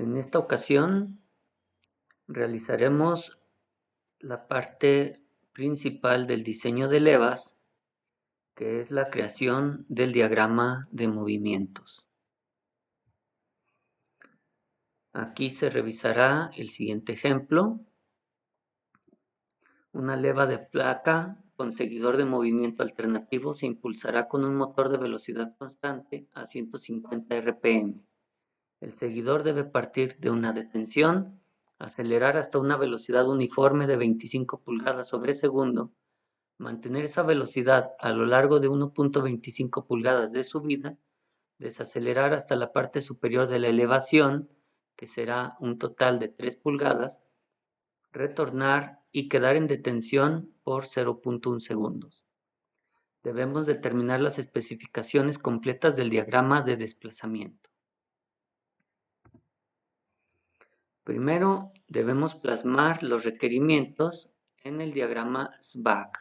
En esta ocasión realizaremos la parte principal del diseño de levas, que es la creación del diagrama de movimientos. Aquí se revisará el siguiente ejemplo. Una leva de placa con seguidor de movimiento alternativo se impulsará con un motor de velocidad constante a 150 RPM. El seguidor debe partir de una detención, acelerar hasta una velocidad uniforme de 25 pulgadas sobre segundo, mantener esa velocidad a lo largo de 1.25 pulgadas de subida, desacelerar hasta la parte superior de la elevación, que será un total de 3 pulgadas, retornar y quedar en detención por 0.1 segundos. Debemos determinar las especificaciones completas del diagrama de desplazamiento. Primero debemos plasmar los requerimientos en el diagrama SVAG,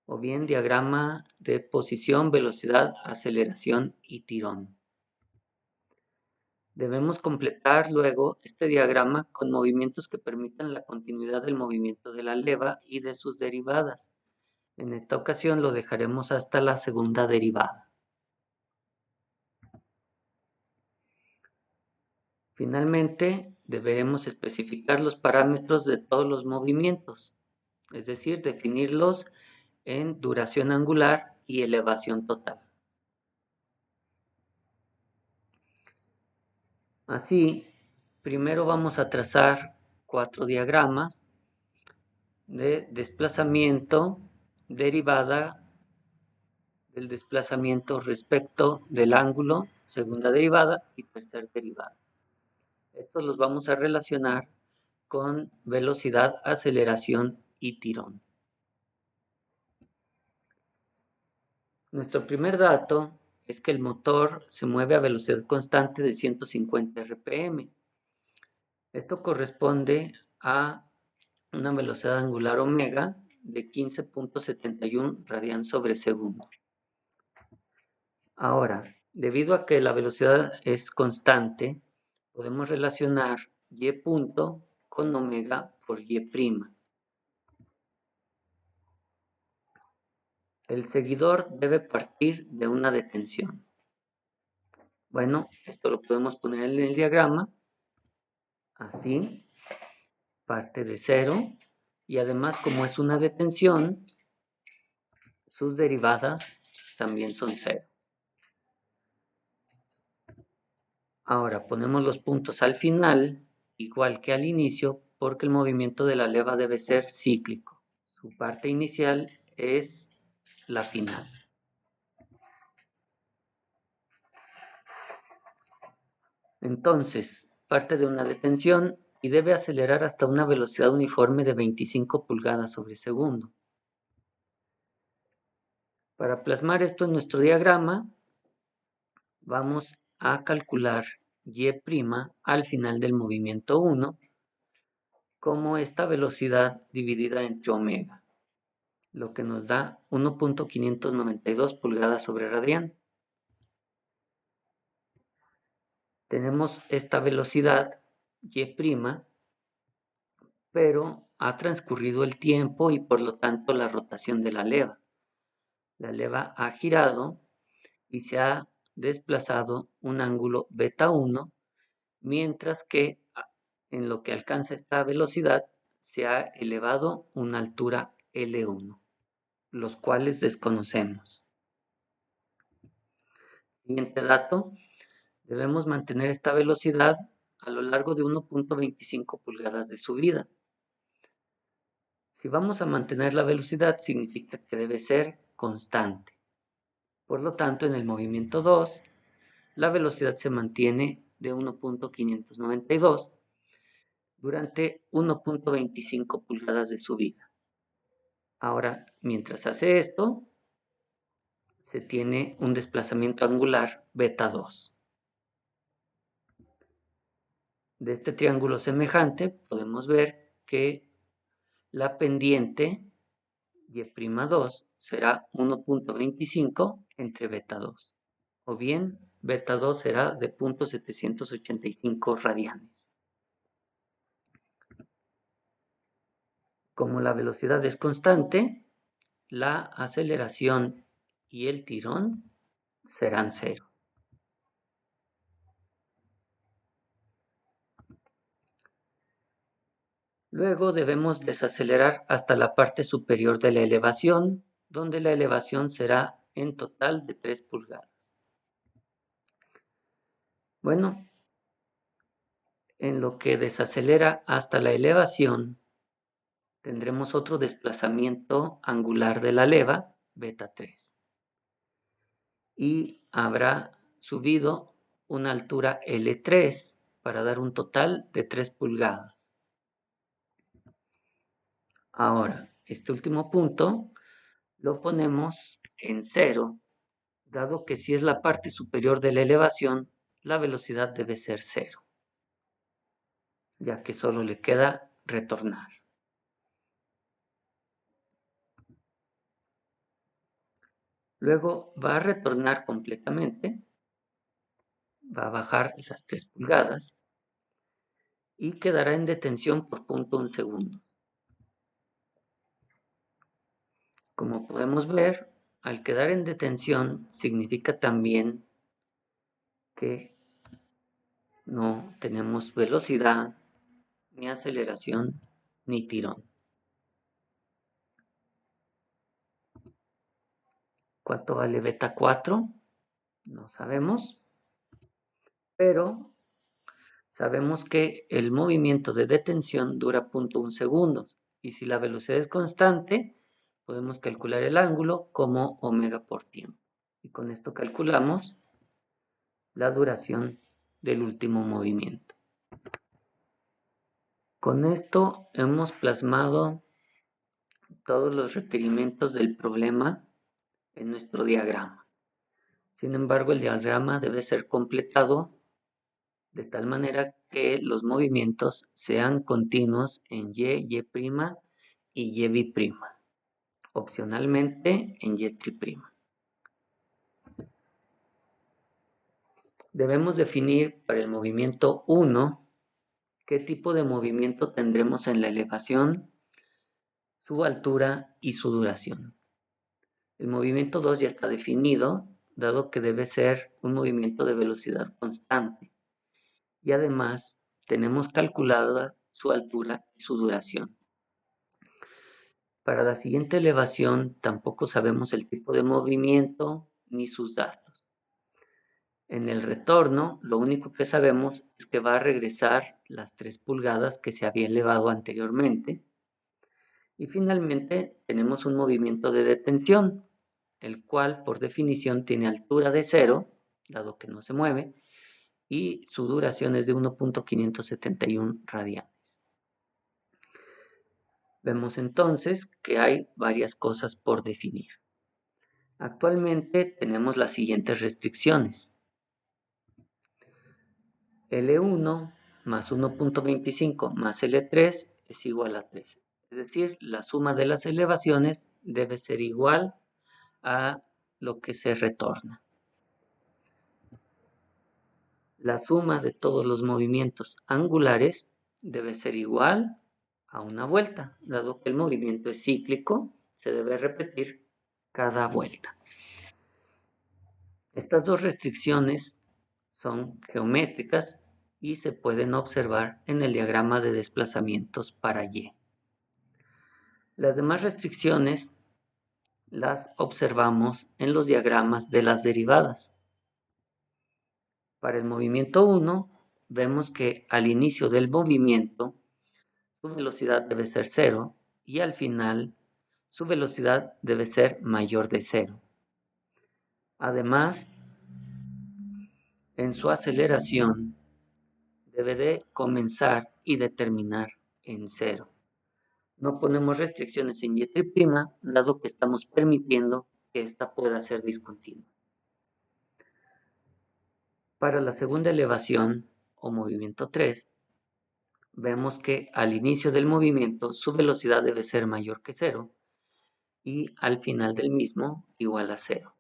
o bien diagrama de posición, velocidad, aceleración y tirón. Debemos completar luego este diagrama con movimientos que permitan la continuidad del movimiento de la leva y de sus derivadas. En esta ocasión lo dejaremos hasta la segunda derivada. Finalmente, deberemos especificar los parámetros de todos los movimientos, es decir, definirlos en duración angular y elevación total. Así, primero vamos a trazar 4 diagramas de desplazamiento, derivada del desplazamiento respecto del ángulo, segunda derivada y tercera derivada. Estos los vamos a relacionar con velocidad, aceleración y tirón. Nuestro primer dato es que el motor se mueve a velocidad constante de 150 RPM. Esto corresponde a una velocidad angular omega de 15.71 radian sobre segundo. Ahora, debido a que la velocidad es constante, podemos relacionar y punto con omega por y prima. El seguidor debe partir de una detención. Bueno, esto lo podemos poner en el diagrama. Así, parte de cero. Y además, como es una detención, sus derivadas también son cero. Ahora ponemos los puntos al final, igual que al inicio, porque el movimiento de la leva debe ser cíclico. Su parte inicial es la final. Entonces, parte de una detención y debe acelerar hasta una velocidad uniforme de 25 pulgadas sobre segundo. Para plasmar esto en nuestro diagrama, vamos a calcular y' al final del movimiento 1 como esta velocidad dividida entre omega, lo que nos da 1.592 pulgadas sobre radian. Tenemos esta velocidad y', pero ha transcurrido el tiempo y por lo tanto la rotación de la leva. La leva ha girado y se ha desplazado un ángulo beta 1, mientras que en lo que alcanza esta velocidad se ha elevado una altura L1, los cuales desconocemos. Siguiente dato, debemos mantener esta velocidad a lo largo de 1.25 pulgadas de subida. Si vamos a mantener la velocidad, significa que debe ser constante. Por lo tanto, en el movimiento 2, la velocidad se mantiene de 1.592 durante 1.25 pulgadas de subida. Ahora, mientras hace esto, se tiene un desplazamiento angular beta 2. De este triángulo semejante podemos ver que la pendiente y' 2 será 1.25 entre beta 2, o bien beta 2 será de 0.785 radianes. Como la velocidad es constante, la aceleración y el tirón serán 0. Luego debemos desacelerar hasta la parte superior de la elevación, donde la elevación será en total de 3 pulgadas. Bueno, en lo que desacelera hasta la elevación, tendremos otro desplazamiento angular de la leva, beta 3. Y habrá subido una altura L3 para dar un total de 3 pulgadas. Ahora, este último punto lo ponemos en 0, dado que si es la parte superior de la elevación, la velocidad debe ser 0, ya que solo le queda retornar. Luego va a retornar completamente, va a bajar las 3 pulgadas y quedará en detención por 0.1 segundos. Como podemos ver, al quedar en detención significa también que no tenemos velocidad, ni aceleración, ni tirón. ¿Cuánto vale beta 4? No sabemos, pero sabemos que el movimiento de detención dura 0.1 segundos y si la velocidad es constante, podemos calcular el ángulo como omega por tiempo. Y con esto calculamos la duración del último movimiento. Con esto hemos plasmado todos los requerimientos del problema en nuestro diagrama. Sin embargo, el diagrama debe ser completado de tal manera que los movimientos sean continuos en Y, Y' y Y bi', opcionalmente en Y tri'. Debemos definir para el movimiento 1 qué tipo de movimiento tendremos en la elevación, su altura y su duración. El movimiento 2 ya está definido, dado que debe ser un movimiento de velocidad constante. Y además tenemos calculada su altura y su duración. Para la siguiente elevación tampoco sabemos el tipo de movimiento ni sus datos. En el retorno, lo único que sabemos es que va a regresar las 3 pulgadas que se había elevado anteriormente. Y finalmente tenemos un movimiento de detención, el cual por definición tiene altura de 0, dado que no se mueve, y su duración es de 1.571 radianes. Vemos entonces que hay varias cosas por definir. Actualmente tenemos las siguientes restricciones. L1 más 1.25 más L3 es igual a 3. Es decir, la suma de las elevaciones debe ser igual a lo que se retorna. La suma de todos los movimientos angulares debe ser igual a una vuelta, dado que el movimiento es cíclico, se debe repetir cada vuelta. Estas dos restricciones son geométricas y se pueden observar en el diagrama de desplazamientos para Y. Las demás restricciones las observamos en los diagramas de las derivadas. Para el movimiento 1, vemos que al inicio del movimiento su velocidad debe ser 0 y al final su velocidad debe ser mayor de 0. Además, en su aceleración debe de comenzar y de terminar en 0. No ponemos restricciones en Y', dado que estamos permitiendo que ésta pueda ser discontinua. Para la segunda elevación, o movimiento 3, vemos que al inicio del movimiento su velocidad debe ser mayor que 0 y al final del mismo igual a 0.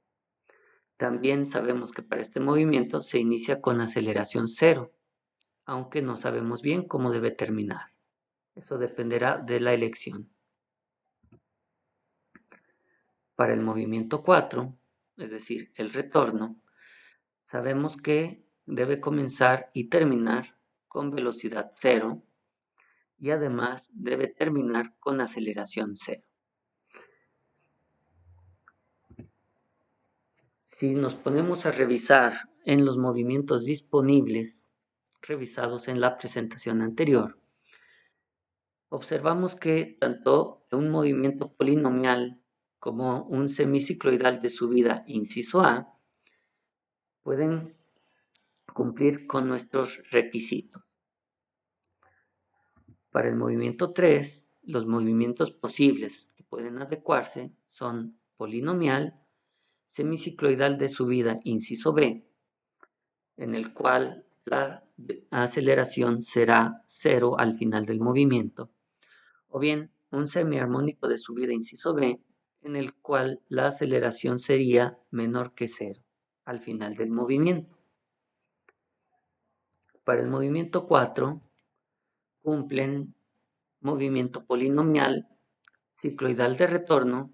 También sabemos que para este movimiento se inicia con aceleración cero, aunque no sabemos bien cómo debe terminar. Eso dependerá de la elección. Para el movimiento 4, es decir, el retorno, sabemos que debe comenzar y terminar con velocidad cero y además debe terminar con aceleración cero. Si nos ponemos a revisar en los movimientos disponibles revisados en la presentación anterior, observamos que tanto un movimiento polinomial como un semicicloidal de subida inciso A pueden cumplir con nuestros requisitos. Para el movimiento 3, los movimientos posibles que pueden adecuarse son polinomial, semicicloidal de subida inciso B, en el cual la aceleración será cero al final del movimiento, o bien un semiarmónico de subida inciso B, en el cual la aceleración sería menor que cero al final del movimiento. Para el movimiento 4, cumplen movimiento polinomial, cicloidal de retorno,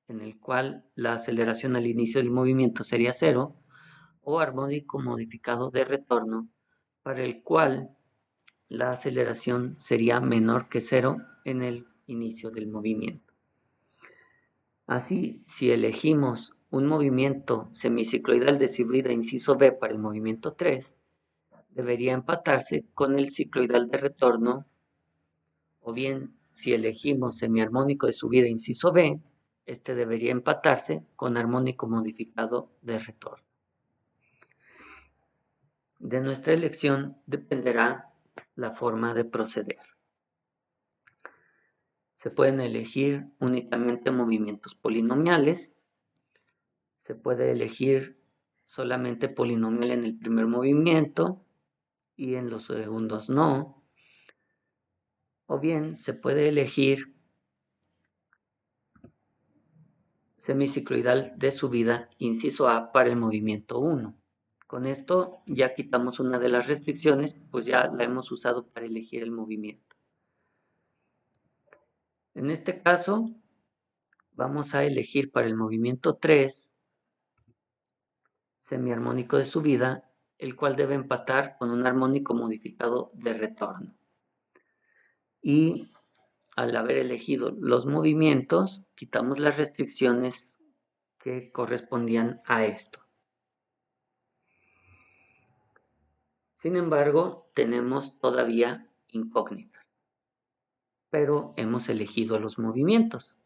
en el cual la aceleración al inicio del movimiento sería cero, o armónico modificado de retorno, para el cual la aceleración sería menor que cero en el inicio del movimiento. Así, si elegimos un movimiento semicicloidal de subida inciso B para el movimiento 3, debería empatarse con el cicloidal de retorno, o bien si elegimos semiarmónico de subida inciso B, este debería empatarse con armónico modificado de retorno. De nuestra elección dependerá la forma de proceder. Se pueden elegir únicamente movimientos polinomiales, se puede elegir solamente polinomial en el primer movimiento y en los segundos no, o bien se puede elegir semicicloidal de subida inciso A para el movimiento 1. Con esto ya quitamos una de las restricciones, pues ya la hemos usado para elegir el movimiento. En este caso, vamos a elegir para el movimiento 3 semiarmónico de subida, el cual debe empatar con un armónico modificado de retorno. Y al haber elegido los movimientos, quitamos las restricciones que correspondían a esto. Sin embargo, tenemos todavía incógnitas, pero hemos elegido los movimientos.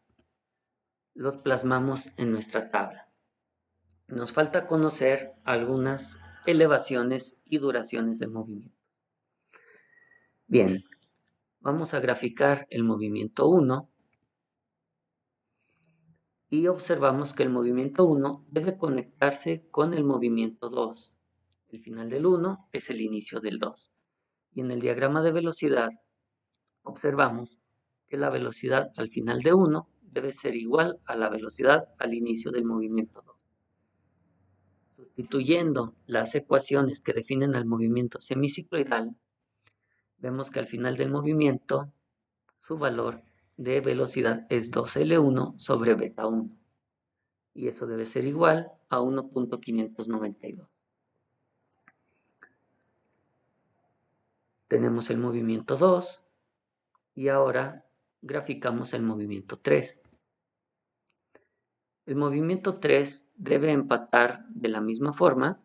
Los plasmamos en nuestra tabla. Nos falta conocer algunas elevaciones y duraciones de movimientos. Bien, vamos a graficar el movimiento 1 y observamos que el movimiento 1 debe conectarse con el movimiento 2. El final del 1 es el inicio del 2. Y en el diagrama de velocidad observamos que la velocidad al final de 1 debe ser igual a la velocidad al inicio del movimiento 2. Sustituyendo las ecuaciones que definen al movimiento semicicloidal, vemos que al final del movimiento su valor de velocidad es 2L1 sobre beta 1. Y eso debe ser igual a 1.592. Tenemos el movimiento 2 y ahora graficamos el movimiento 3. El movimiento 3 debe empatar de la misma forma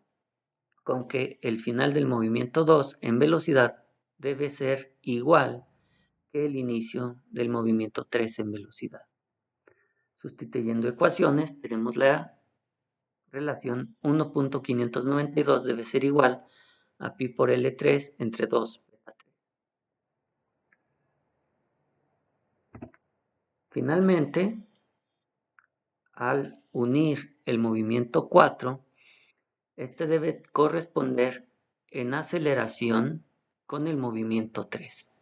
con que el final del movimiento 2 en velocidad debe ser igual que el inicio del movimiento 3 en velocidad. Sustituyendo ecuaciones, tenemos la relación 1.592 debe ser igual a pi por L3 entre 2 beta 3. Finalmente, al unir el movimiento 4, este debe corresponder en aceleración con el movimiento 3.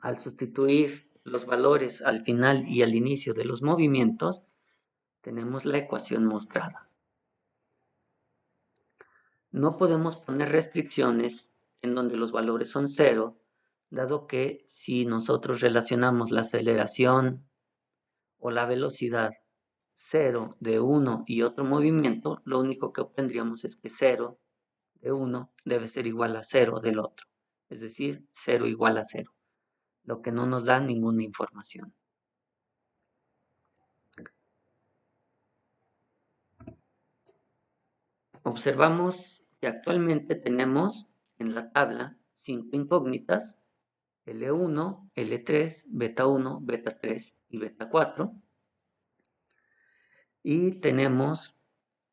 Al sustituir los valores al final y al inicio de los movimientos, tenemos la ecuación mostrada. No podemos poner restricciones en donde los valores son cero, dado que si nosotros relacionamos la aceleración o la velocidad cero de uno y otro movimiento, lo único que obtendríamos es que cero de uno debe ser igual a cero del otro, es decir, cero igual a cero, lo que no nos da ninguna información. Observamos que actualmente tenemos en la tabla 5 incógnitas, L1, L3, beta 1, beta 3 y beta 4. Y tenemos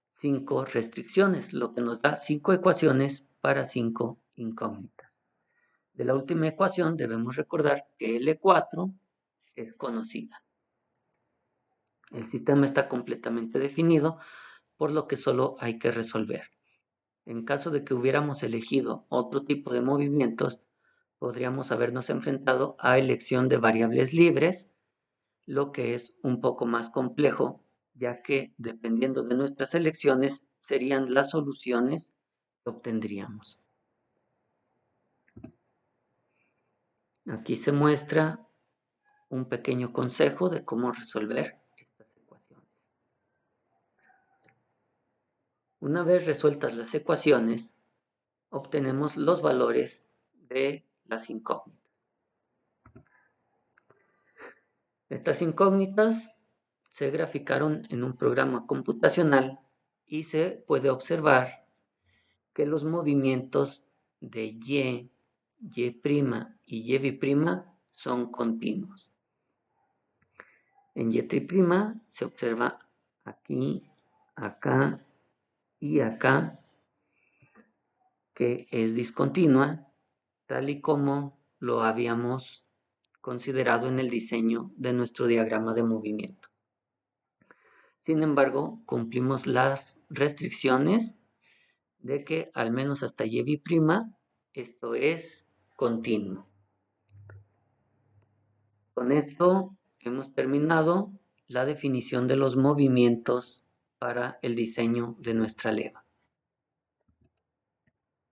5 restricciones, lo que nos da 5 ecuaciones para 5 incógnitas. De la última ecuación debemos recordar que L4 es conocida. El sistema está completamente definido, por lo que solo hay que resolver. En caso de que hubiéramos elegido otro tipo de movimientos, podríamos habernos enfrentado a elección de variables libres, lo que es un poco más complejo, ya que dependiendo de nuestras elecciones serían las soluciones que obtendríamos. Aquí se muestra un pequeño consejo de cómo resolver estas ecuaciones. Una vez resueltas las ecuaciones, obtenemos los valores de las incógnitas. Estas incógnitas se graficaron en un programa computacional y se puede observar que los movimientos de Y, Y' y Y' son continuos. En Y' se observa aquí, acá y acá que es discontinua, tal y como lo habíamos considerado en el diseño de nuestro diagrama de movimientos. Sin embargo, cumplimos las restricciones de que al menos hasta Y', esto es continuo. Con esto hemos terminado la definición de los movimientos para el diseño de nuestra leva.